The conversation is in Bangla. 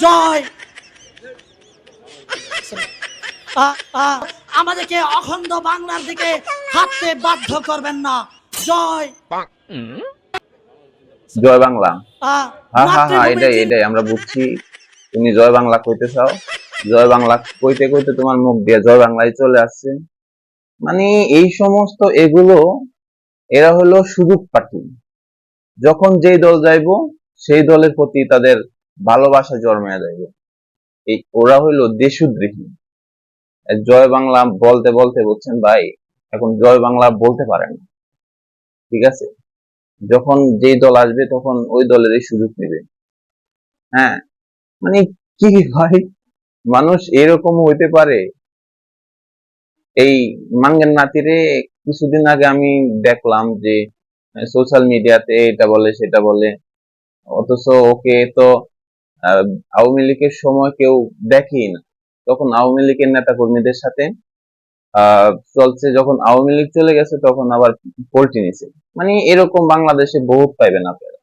জয়। আমাদেরকে অখণ্ড বাংলার দিকে হাঁটতে বাধ্য করবেন না। জয় জয় বাংলা। হ্যাঁ হ্যাঁ হ্যাঁ, এটাই এটাই আমরা বুঝছি। তুমি জয় বাংলা কইতে চাও, জয় বাংলা কইতে কইতে তোমার মুখ দিয়ে জয় বাংলায় চলে আসছে। মানে এই সমস্ত এগুলো, এরা হলো সুযোগ প্রার্থী। যখন যেই দল যাইবো সেই দলের প্রতি তাদের ভালোবাসা জন্মায় যাইবে। এই ওরা হইলো দেশদ্রোহী। জয় বাংলা বলতে বলতে বুঝছেন ভাই, এখন জয় বাংলা বলতে পারে না। ঠিক আছে, যখন যেই দল আসবে তখন ওই দলেরই সুযোগ নেবে। হ্যাঁ, মানে কি ভাই, মানুষ এরকম হইতে পারে? এই মাঙ্গের নাতিরে কিছুদিন আগে আমি দেখলাম যে সোশ্যাল মিডিয়াতে এটা বলে সেটা বলে, অথচ ওকে তো আওয়ামী লীগের সময় কেউ দেখেই না। তখন আওয়ামী লীগের নেতা কর্মীদের সাথে চলছে, যখন আওয়ামী লীগ চলে গেছে তখন আবার পল্টি নিছে। মানে এরকম বাংলাদেশে বহুত পাইবেন আপনারা।